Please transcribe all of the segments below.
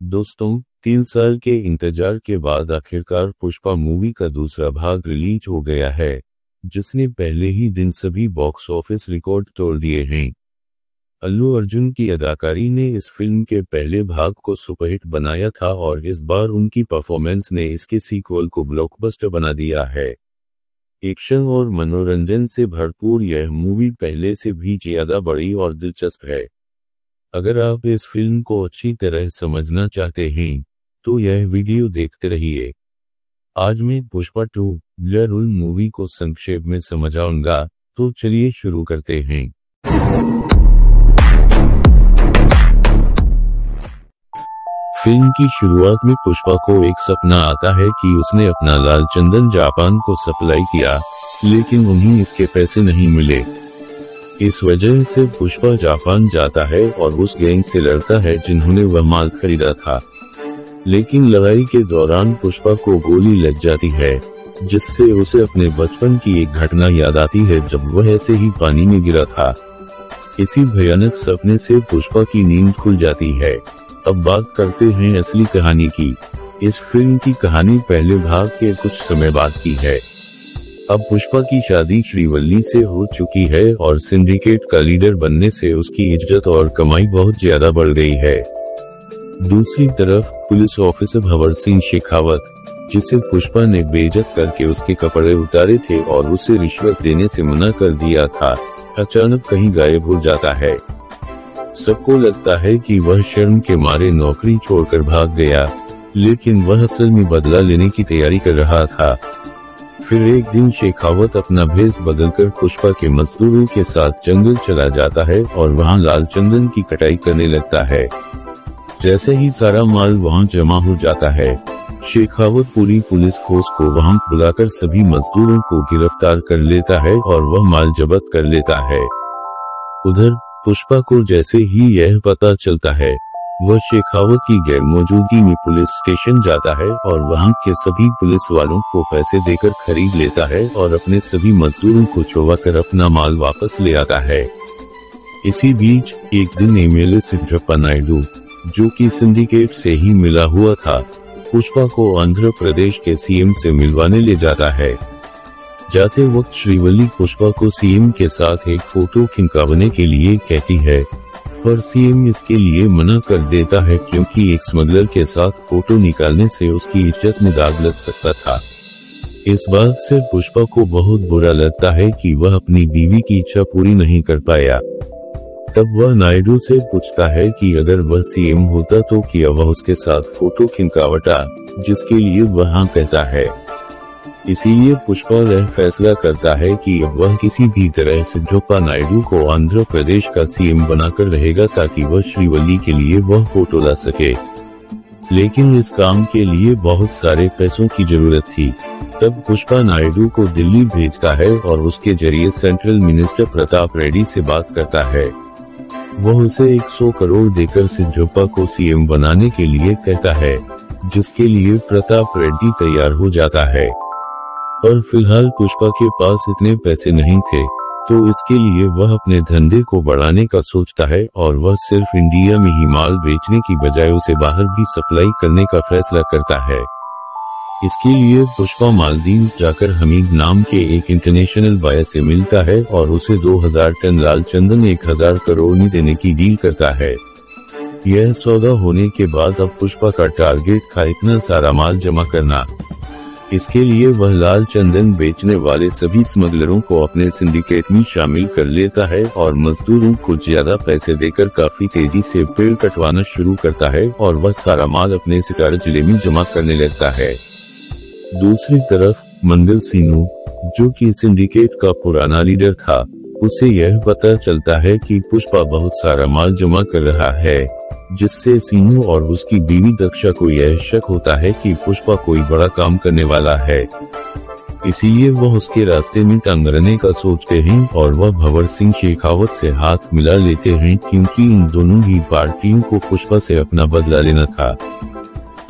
दोस्तों, 3 साल के इंतजार के बाद आखिरकार पुष्पा मूवी का दूसरा भाग रिलीज हो गया है, जिसने पहले ही दिन सभी बॉक्स ऑफिस रिकॉर्ड तोड़ दिए हैं। अल्लू अर्जुन की अदाकारी ने इस फिल्म के पहले भाग को सुपरहिट बनाया था और इस बार उनकी परफॉर्मेंस ने इसके सीक्वल को ब्लॉकबस्टर बना दिया है। एक्शन और मनोरंजन से भरपूर यह मूवी पहले से भी ज्यादा बड़ी और दिलचस्प है। अगर आप इस फिल्म को अच्छी तरह समझना चाहते हैं, तो यह वीडियो देखते रहिए। आज मैं पुष्पा 2 ब्लड रूल मूवी को संक्षेप में समझाऊंगा, तो चलिए शुरू करते हैं। फिल्म की शुरुआत में पुष्पा को एक सपना आता है कि उसने अपना लाल चंदन जापान को सप्लाई किया, लेकिन उन्हें इसके पैसे नहीं मिले। इस वजह से पुष्पा जापान जाता है और उस गैंग से लड़ता है जिन्होंने वह माल खरीदा था। लेकिन लड़ाई के दौरान पुष्पा को गोली लग जाती है, जिससे उसे अपने बचपन की एक घटना याद आती है जब वह ऐसे ही पानी में गिरा था। इसी भयानक सपने से पुष्पा की नींद खुल जाती है। अब बात करते हैं असली कहानी की। इस फिल्म की कहानी पहले भाग के कुछ समय बाद की है। अब पुष्पा की शादी श्रीवल्ली से हो चुकी है और सिंडिकेट का लीडर बनने से उसकी इज्जत और कमाई बहुत ज्यादा बढ़ गई है। दूसरी तरफ पुलिस ऑफिसर भंवर सिंह शेखावत, जिसे पुष्पा ने बेइज्जत करके उसके कपड़े उतारे थे और उसे रिश्वत देने से मना कर दिया था, अचानक कहीं गायब हो जाता है। सबको लगता है कि वह शर्म के मारे नौकरी छोड़कर भाग गया, लेकिन वह असल में बदला लेने की तैयारी कर रहा था। फिर एक दिन शेखावत अपना भेष बदलकर पुष्पा के मजदूरों के साथ जंगल चला जाता है और वहां लाल चंदन की कटाई करने लगता है। जैसे ही सारा माल वहां जमा हो जाता है, शेखावत पूरी पुलिस फोर्स को वहां बुलाकर सभी मजदूरों को गिरफ्तार कर लेता है और वह माल जब्त कर लेता है। उधर पुष्पा को जैसे ही यह पता चलता है, वह शेखावत की गैर मौजूदगी में पुलिस स्टेशन जाता है और वहां के सभी पुलिस वालों को पैसे देकर खरीद लेता है और अपने सभी मजदूरों को छुड़वाकर अपना माल वापस ले आता है। इसी बीच एक दिन एमएलए सिद्धप्पा नायडू, जो कि सिंडिकेट से ही मिला हुआ था, पुष्पा को आंध्र प्रदेश के सीएम से मिलवाने ले जाता है। जाते वक्त श्रीवल्ली पुष्पा को सीएम के साथ एक फोटो खिंचवाने के लिए कहती है, पर सीएम इसके लिए मना कर देता है क्योंकि एक स्मगलर के साथ फोटो निकालने से उसकी इज्जत में दाग लग सकता था। इस बात से पुष्पा को बहुत बुरा लगता है कि वह अपनी बीवी की इच्छा पूरी नहीं कर पाया। तब वह नायडू से पूछता है कि अगर वह सीएम होता तो क्या वह उसके साथ फोटो खिंचवाता, जिसके लिए वह हाँ कहता है। इसीलिए पुष्पा यह फैसला करता है कि अब वह किसी भी तरह सिद्धप्पा नायडू को आंध्र प्रदेश का सीएम बनाकर रहेगा ताकि वह श्रीवल्ली के लिए वह फोटो ला सके। लेकिन इस काम के लिए बहुत सारे पैसों की जरूरत थी। तब पुष्पा नायडू को दिल्ली भेजता है और उसके जरिए सेंट्रल मिनिस्टर प्रताप रेड्डी से बात करता है। वह उसे 100 करोड़ देकर सिद्धप्पा को सीएम बनाने के लिए कहता है, जिसके लिए प्रताप रेड्डी तैयार हो जाता है। और फिलहाल पुष्पा के पास इतने पैसे नहीं थे, तो इसके लिए वह अपने धंधे को बढ़ाने का सोचता है और वह सिर्फ इंडिया में ही माल बेचने की बजाय उसे बाहर भी सप्लाई करने का फैसला करता है। इसके लिए पुष्पा मालदीव जाकर हमीद नाम के एक इंटरनेशनल बायर से मिलता है और उसे 2000 टन लाल चंदन 1000 करोड़ में देने की डील करता है। यह सौदा होने के बाद अब पुष्पा का टारगेट था इतना सारा माल जमा करना। इसके लिए वह लाल चंदन बेचने वाले सभी स्मगलरों को अपने सिंडिकेट में शामिल कर लेता है और मजदूरों को ज्यादा पैसे देकर काफी तेजी से पेड़ कटवाना शुरू करता है और वह सारा माल अपने सितारा जिले में जमा करने लगता है। दूसरी तरफ मंगल सिन्हू, जो कि सिंडिकेट का पुराना लीडर था, उसे यह पता चलता है कि पुष्पा बहुत सारा माल जमा कर रहा है, जिससे सिन्हू और उसकी बीवी दक्षा को यह शक होता है कि पुष्पा कोई बड़ा काम करने वाला है। इसीलिए वह उसके रास्ते में टंगरने का सोचते हैं और वह भंवर सिंह शेखावत से हाथ मिला लेते हैं क्योंकि इन दोनों ही पार्टियों को पुष्पा से अपना बदला लेना था।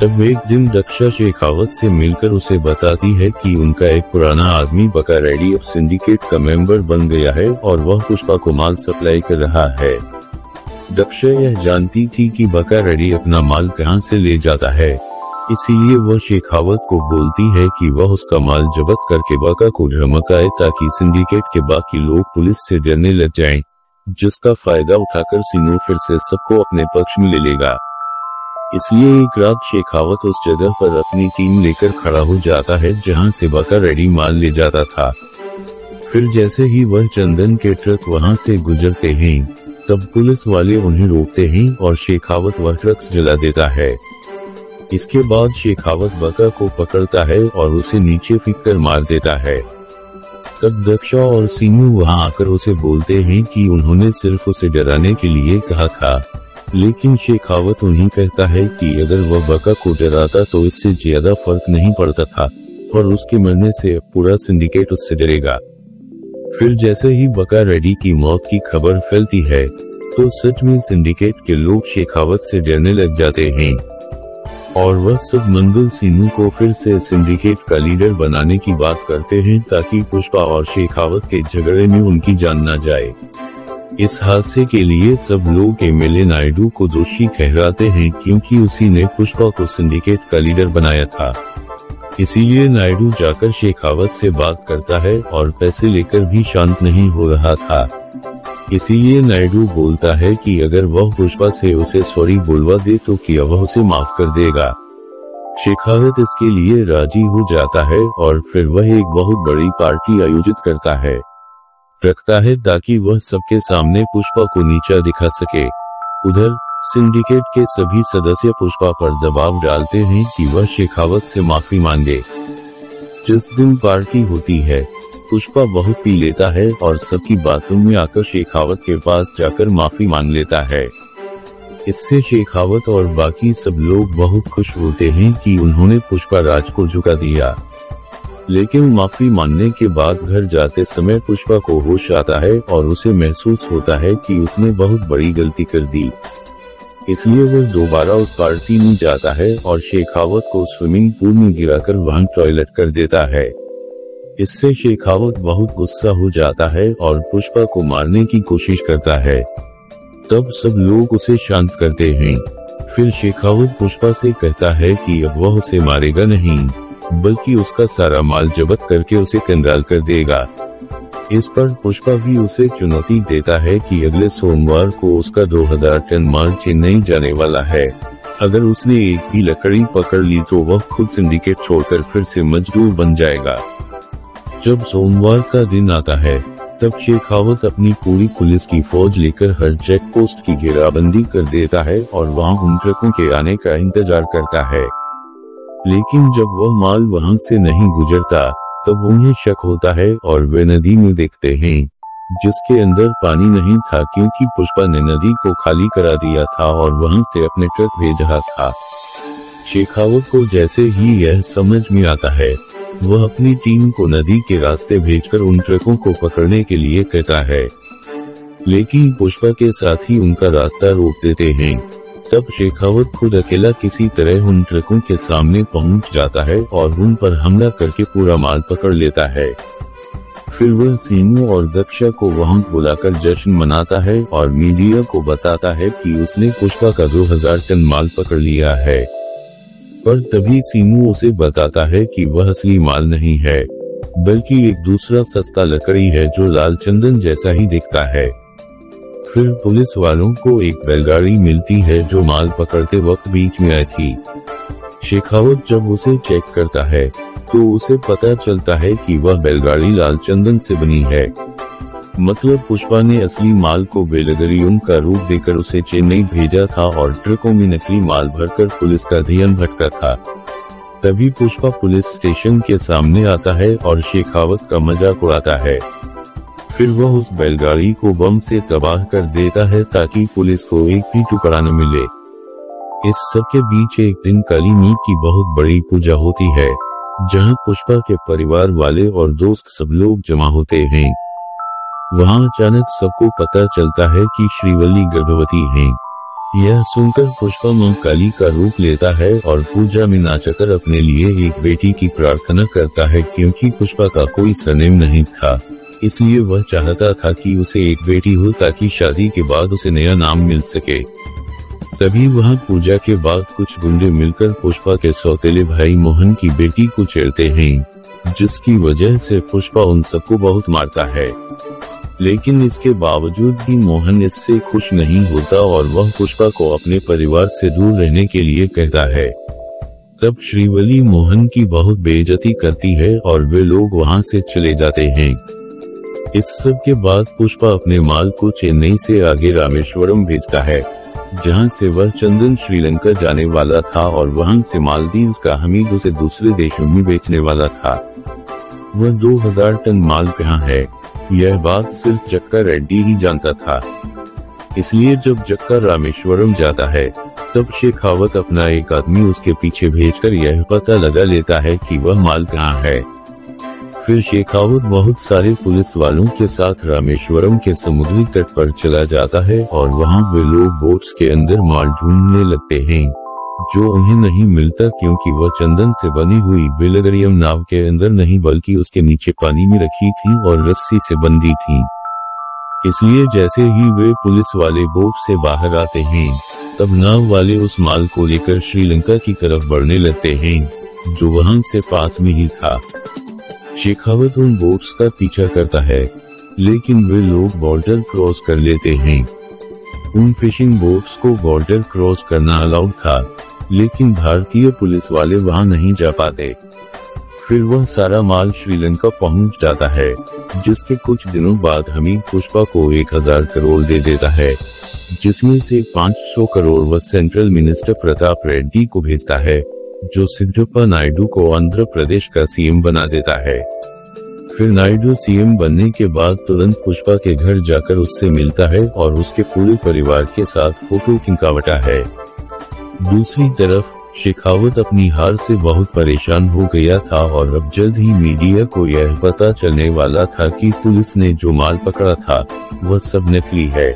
तब एक दिन दक्षा शेखावत से मिलकर उसे बताती है कि उनका एक पुराना आदमी बका रेड्डी अब सिंडिकेट का मेंबर बन गया है और वह पुष्पा को माल सप्लाई कर रहा है। दक्षा यह जानती थी कि बका रेड्डी अपना माल कहां से ले जाता है, इसीलिए वह शेखावत को बोलती है कि वह उसका माल जब्त करके बका को धमकाए ताकि सिंडिकेट के बाकी लोग पुलिस से डरने लग जाएं, जिसका फायदा उठाकर सीनू फिर से सबको अपने पक्ष में ले लेगा। इसलिए एक रात शेखावत उस जगह पर अपनी टीम लेकर खड़ा हो जाता है जहां से बका रेड्डी माल ले जाता था। फिर जैसे ही वह चंदन के ट्रक वहां से गुजरते हैं, तब पुलिस वाले उन्हें रोकते हैं और शेखावत वह ट्रक्स जला देता है। इसके बाद शेखावत बका को पकड़ता है और उसे नीचे फेंक कर मार देता है। तब दक्षा और सीनू वहां आकर उसे बोलते हैं कि उन्होंने सिर्फ उसे डराने के लिए कहा था, लेकिन शेखावत उन्हें कहता है कि अगर वह बका को डराता तो इससे ज्यादा फर्क नहीं पड़ता था और उसके मरने से पूरा सिंडिकेट उससे डरेगा। फिर जैसे ही बका रेड्डी की मौत की खबर फैलती है तो सच में सिंडिकेट के लोग शेखावत से डरने लग जाते हैं और वह सब मंगल सीनू को फिर से सिंडिकेट का लीडर बनाने की बात करते हैं ताकि पुष्पा और शेखावत के झगड़े में उनकी जान न जाए। इस हादसे के लिए सब लोग एमएलए नायडू को दोषी ठहराते हैं क्योंकि उसी ने पुष्पा को सिंडिकेट का लीडर बनाया था। इसीलिए नायडू जाकर शेखावत से बात करता है और पैसे लेकर भी शांत नहीं हो रहा था। इसीलिए नायडू बोलता है कि अगर वह पुष्पा से उसे सॉरी बोलवा दे तो क्या वह उसे माफ कर देगा। शेखावत इसके लिए राजी हो जाता है और फिर वह एक बहुत बड़ी पार्टी आयोजित रखता है ताकि वह सबके सामने पुष्पा को नीचा दिखा सके। उधर सिंडिकेट के सभी सदस्य पुष्पा पर दबाव डालते हैं कि वह शेखावत से माफी मांगे। जिस दिन पार्टी होती है, पुष्पा बहुत पी लेता है और सबकी बातों में आकर शेखावत के पास जाकर माफी मांग लेता है। इससे शेखावत और बाकी सब लोग बहुत खुश होते हैं कि उन्होंने पुष्पा राज को झुका दिया। लेकिन माफी मांगने के बाद घर जाते समय पुष्पा को होश आता है और उसे महसूस होता है कि उसने बहुत बड़ी गलती कर दी। इसलिए वह दोबारा उस पार्टी में जाता है और शेखावत को स्विमिंग पूल में गिराकर वहां टॉयलेट कर देता है। इससे शेखावत बहुत गुस्सा हो जाता है और पुष्पा को मारने की कोशिश करता है। तब सब लोग उसे शांत करते हैं। फिर शेखावत पुष्पा से कहता है कि अब वह उसे मारेगा नहीं, बल्कि उसका सारा माल जब्त करके उसे कंगाल कर देगा। इस पर पुष्पा भी उसे चुनौती देता है कि अगले सोमवार को उसका 2000 टन माल चेन्नई जाने वाला है। अगर उसने एक भी लकड़ी पकड़ ली तो वह खुद सिंडिकेट छोड़कर फिर से मजदूर बन जाएगा। जब सोमवार का दिन आता है, तब शेखावत अपनी पूरी पुलिस की फौज लेकर हर चेक पोस्ट की घेराबंदी कर देता है और वहां उन ट्रकों के आने का इंतजार करता है। लेकिन जब वह माल वहां से नहीं गुजरता, तब उन्हें शक होता है और वे नदी में देखते हैं, जिसके अंदर पानी नहीं था क्योंकि पुष्पा ने नदी को खाली करा दिया था और वहां से अपने ट्रक भेज रहा था। शेखावत को जैसे ही यह समझ में आता है, वह अपनी टीम को नदी के रास्ते भेजकर उन ट्रकों को पकड़ने के लिए कहता है, लेकिन पुष्पा के साथ ही उनका रास्ता रोक देते हैं। तब शेखावत खुद अकेला किसी तरह उन ट्रकों के सामने पहुंच जाता है और उन पर हमला करके पूरा माल पकड़ लेता है। फिर वह सीनू और दक्षा को वहां बुलाकर जश्न मनाता है और मीडिया को बताता है कि उसने पुष्पा का 2000 टन माल पकड़ लिया है। पर तभी सीनू उसे बताता है कि वह असली माल नहीं है, बल्कि एक दूसरा सस्ता लकड़ी है जो लाल चंदन जैसा ही दिखता है। फिर पुलिस वालों को एक बैलगाड़ी मिलती है जो माल पकड़ते वक्त बीच में आई थी। शेखावत जब उसे चेक करता है तो उसे पता चलता है कि वह बैलगाड़ी लाल चंदन से बनी है। मतलब पुष्पा ने असली माल को बेलगाड़ियों का रूप देकर उसे चेन्नई भेजा था और ट्रकों में नकली माल भरकर पुलिस का ध्यान भटका था। तभी पुष्पा पुलिस स्टेशन के सामने आता है और शेखावत का मजाक उड़ाता है। फिर वह उस बैलगाड़ी को बम से तबाह कर देता है ताकि पुलिस को एक भी टुकड़ा न मिले। इस सब के बीच एक दिन काली मीट की बहुत बड़ी पूजा होती है, जहां पुष्पा के परिवार वाले और दोस्त सब लोग जमा होते हैं। वहां अचानक सबको पता चलता है कि श्रीवल्ली गर्भवती हैं। यह सुनकर पुष्पा मां काली का रूप लेता है और पूजा में नाचकर अपने लिए एक बेटी की प्रार्थना करता है क्योंकि पुष्पा का कोई सरनेम नहीं था। इसलिए वह चाहता था कि उसे एक बेटी हो ताकि शादी के बाद उसे नया नाम मिल सके। तभी वहां पूजा के बाद कुछ गुंडे मिलकर पुष्पा के सौतेले भाई मोहन की बेटी को छेड़ते हैं, जिसकी वजह से पुष्पा उन सबको बहुत मारता है। लेकिन इसके बावजूद भी मोहन इससे खुश नहीं होता और वह पुष्पा को अपने परिवार से दूर रहने के लिए कहता है। तब श्रीवली मोहन की बहुत बेइज्जती करती है और वे लोग वहां से चले जाते हैं। इस सब के बाद पुष्पा अपने माल को चेन्नई से आगे रामेश्वरम भेजता है, जहां से वह चंदन श्रीलंका जाने वाला था और वहां से मालदीव्स का हमीद उसे दूसरे देशों में बेचने वाला था। वह 2000 टन माल कहाँ है, यह बात सिर्फ जक्का रेड्डी ही जानता था। इसलिए जब जक्का रामेश्वरम जाता है, तब शेखावत अपना एक आदमी उसके पीछे भेजकर यह पता लगा लेता है कि वह माल कहाँ है। फिर शेखावत बहुत सारे पुलिस वालों के साथ रामेश्वरम के समुद्री तट पर चला जाता है और वहां वे लोग बोट्स के अंदर माल ढूंढने लगते हैं, जो उन्हें नहीं मिलता क्योंकि वह चंदन से बनी हुई बेलगरियम नाव के अंदर नहीं बल्कि उसके नीचे पानी में रखी थी और रस्सी से बंधी थी। इसलिए जैसे ही वे पुलिस वाले बोट से बाहर आते हैं, तब नाव वाले उस माल को लेकर श्रीलंका की तरफ बढ़ने लगते हैं, जो वहां से पास में ही था। शेखावत उन बोट्स का पीछा करता है, लेकिन वे लोग बॉर्डर क्रॉस कर लेते हैं। उन फिशिंग बोट्स को बॉर्डर क्रॉस करना अलाउड था, लेकिन भारतीय पुलिस वाले वहां नहीं जा पाते। फिर वह सारा माल श्रीलंका पहुंच जाता है, जिसके कुछ दिनों बाद हमीद पुष्पा को 1000 करोड़ दे देता है, जिसमें से 500 करोड़ वह सेंट्रल मिनिस्टर प्रताप रेड्डी को भेजता है, जो सिद्धप्पा नायडू को आंध्र प्रदेश का सीएम बना देता है। फिर नायडू सीएम बनने के बाद तुरंत पुष्पा के घर जाकर उससे मिलता है और उसके पूरे परिवार के साथ फोटो खिंचवाता है। दूसरी तरफ शेखावत अपनी हार से बहुत परेशान हो गया था और अब जल्द ही मीडिया को यह पता चलने वाला था कि पुलिस ने जो माल पकड़ा था वह सब नकली है।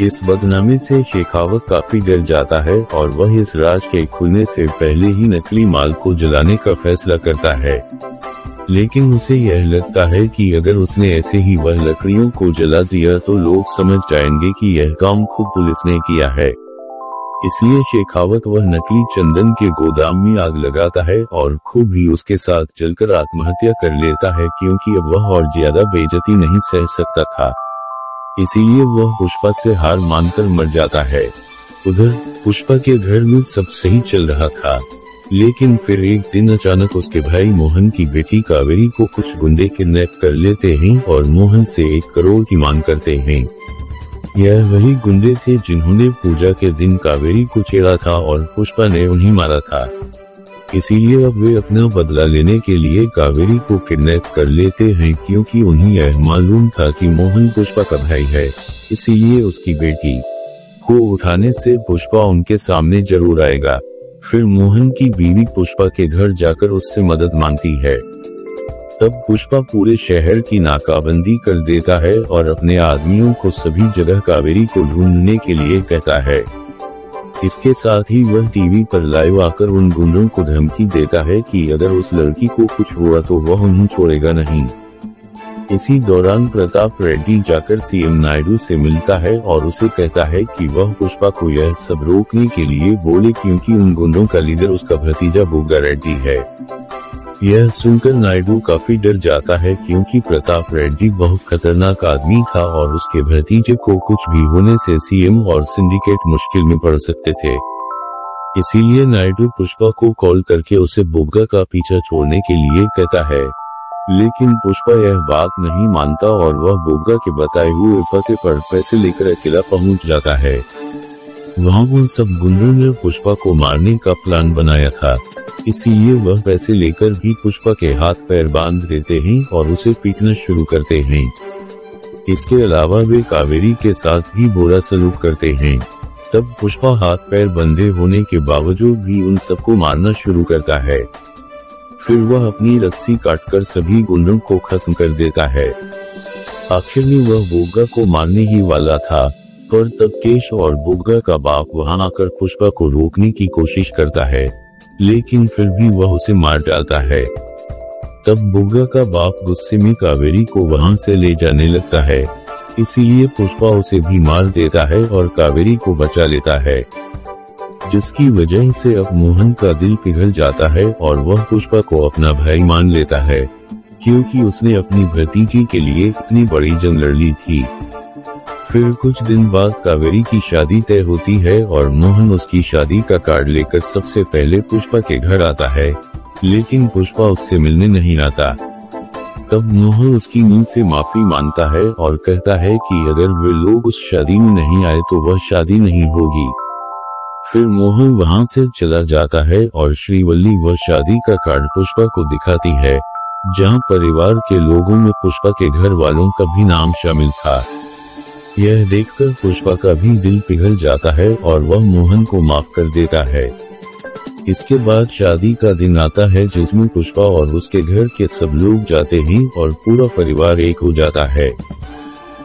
इस बदनामी से शेखावत काफी डर जाता है और वह इस राज के खुलने से पहले ही नकली माल को जलाने का फैसला करता है। लेकिन उसे यह लगता है कि अगर उसने ऐसे ही वह लकड़ियों को जला दिया तो लोग समझ जाएंगे कि यह काम खुद पुलिस ने किया है। इसलिए शेखावत वह नकली चंदन के गोदाम में आग लगाता है और खुद भी उसके साथ जलकर आत्महत्या कर लेता है, क्योंकि अब वह और ज्यादा बेइज्जती नहीं सह सकता था। इसीलिए वह पुष्पा से हार मानकर मर जाता है। उधर पुष्पा के घर में सब सही चल रहा था, लेकिन फिर एक दिन अचानक उसके भाई मोहन की बेटी कावेरी को कुछ गुंडे किडनैप कर लेते हैं और मोहन से 1 करोड़ की मांग करते हैं। यह वही गुंडे थे जिन्होंने पूजा के दिन कावेरी को छेड़ा था और पुष्पा ने उन्हें मारा था। इसीलिए अब वे अपना बदला लेने के लिए कावेरी को किडनैप कर लेते हैं, क्योंकि उन्हें यह मालूम था कि मोहन पुष्पा का भाई है। इसीलिए उसकी बेटी को उठाने से पुष्पा उनके सामने जरूर आएगा। फिर मोहन की बीवी पुष्पा के घर जाकर उससे मदद मांगती है। तब पुष्पा पूरे शहर की नाकाबंदी कर देता है और अपने आदमियों को सभी जगह कावेरी को ढूंढने के लिए कहता है। इसके साथ ही वह टीवी पर लाइव आकर उन गुंडों को धमकी देता है कि अगर उस लड़की को कुछ हुआ तो वह उन्हें छोड़ेगा नहीं। इसी दौरान प्रताप रेड्डी जाकर सीएम नायडू से मिलता है और उसे कहता है कि वह पुष्पा को यह सब रोकने के लिए बोले, क्योंकि उन गुंडों का लीडर उसका भतीजा बुग्गा रेड्डी है। यह सुनकर नायडू काफी डर जाता है, क्योंकि प्रताप रेड्डी बहुत खतरनाक आदमी था और उसके भतीजे को कुछ भी होने से सीएम और सिंडिकेट मुश्किल में पड़ सकते थे। इसीलिए नायडू पुष्पा को कॉल करके उसे बुग्गा का पीछा छोड़ने के लिए कहता है, लेकिन पुष्पा यह बात नहीं मानता और वह बुग्गा के बताए हुए पते पर पैसे लेकर अकेला पहुंच जाता है। वहां उन सब गुंडों ने पुष्पा को मारने का प्लान बनाया था, इसीलिए वह पैसे लेकर भी पुष्पा के हाथ पैर बांध देते हैं और उसे पीटना शुरू करते हैं। इसके अलावा वे कावेरी के साथ भी बुरा सलूक करते हैं। तब पुष्पा हाथ पैर बंधे होने के बावजूद भी उन सबको मारना शुरू करता है। फिर वह अपनी रस्सी काटकर सभी गुंडों को खत्म कर देता है। आखिर में वह बुग्गा को मारने ही वाला था, पर तब केश और बुग्गा का बाप वहां आकर पुष्पा को रोकने की कोशिश करता है, लेकिन फिर भी वह उसे मार डालता है। तब बुग्गा का बाप गुस्से में कावेरी को वहां से ले जाने लगता है, इसीलिए पुष्पा उसे भी मार देता है और कावेरी को बचा लेता है, जिसकी वजह से अब मोहन का दिल पिघल जाता है और वह पुष्पा को अपना भाई मान लेता है, क्योंकि उसने अपनी भतीजी के लिए इतनी बड़ी जंग लड़ ली थी। फिर कुछ दिन बाद कावेरी की शादी तय होती है और मोहन उसकी शादी का कार्ड लेकर सबसे पहले पुष्पा के घर आता है, लेकिन पुष्पा उससे मिलने नहीं आता। तब मोहन उसकी नींद से माफी मांगता है और कहता है कि अगर वे लोग उस शादी में नहीं आए तो वह शादी नहीं होगी। फिर मोहन वहां से चला जाता है और श्रीवल्ली वह शादी का कार्ड पुष्पा को दिखाती है, जहां परिवार के लोगों में पुष्पा के घर वालों का भी नाम शामिल था। यह देखकर पुष्पा का भी दिल पिघल जाता है और वह मोहन को माफ कर देता है। इसके बाद शादी का दिन आता है, जिसमें पुष्पा और उसके घर के सब लोग जाते हैं और पूरा परिवार एक हो जाता है।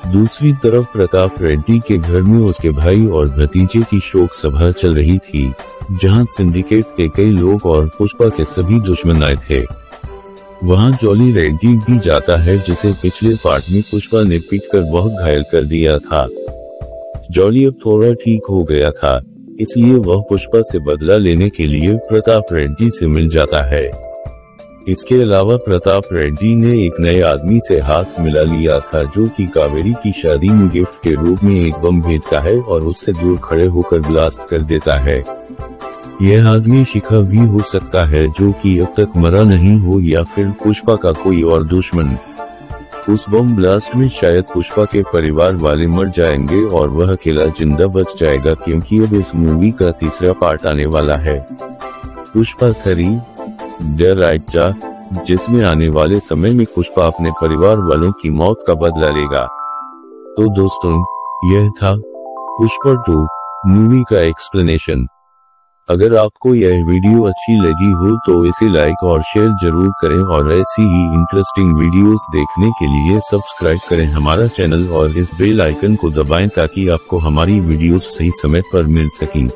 दूसरी तरफ प्रताप रेड्डी के घर में उसके भाई और भतीजे की शोक सभा चल रही थी, जहां सिंडिकेट के कई लोग और पुष्पा के सभी दुश्मन आए थे। वहां जॉली रेड्डी भी जाता है, जिसे पिछले पार्ट में पुष्पा ने पीटकर बहुत घायल कर दिया था। जॉली अब थोड़ा ठीक हो गया था, इसलिए वह पुष्पा से बदला लेने के लिए प्रताप रेड्डी से मिल जाता है। इसके अलावा प्रताप रेड्डी ने एक नए आदमी से हाथ मिला लिया था, जो कि कावेरी की शादी में गिफ्ट के रूप में एक बम भेजता है और उससे दूर खड़े होकर ब्लास्ट कर देता है। यह आदमी शिखा भी हो सकता है, जो कि अब तक मरा नहीं हो, या फिर पुष्पा का कोई और दुश्मन। उस बम ब्लास्ट में शायद पुष्पा के परिवार वाले मर जाएंगे और वह अकेला जिंदा बच जाएगा, क्योंकि अब इस मूवी का तीसरा पार्ट आने वाला है, पुष्पा 3 द राइट जा, जिसमें आने वाले समय में पुष्पा अपने परिवार वालों की मौत का बदला लेगा। तो दोस्तों, यह था पुष्पा 2 मूवी का एक्सप्लेनेशन। अगर आपको यह वीडियो अच्छी लगी हो तो इसे लाइक और शेयर जरूर करें, और ऐसी ही इंटरेस्टिंग वीडियोस देखने के लिए सब्सक्राइब करें हमारा चैनल और इस बेल आइकन को दबाएं, ताकि आपको हमारी वीडियोस सही समय पर मिल सकें।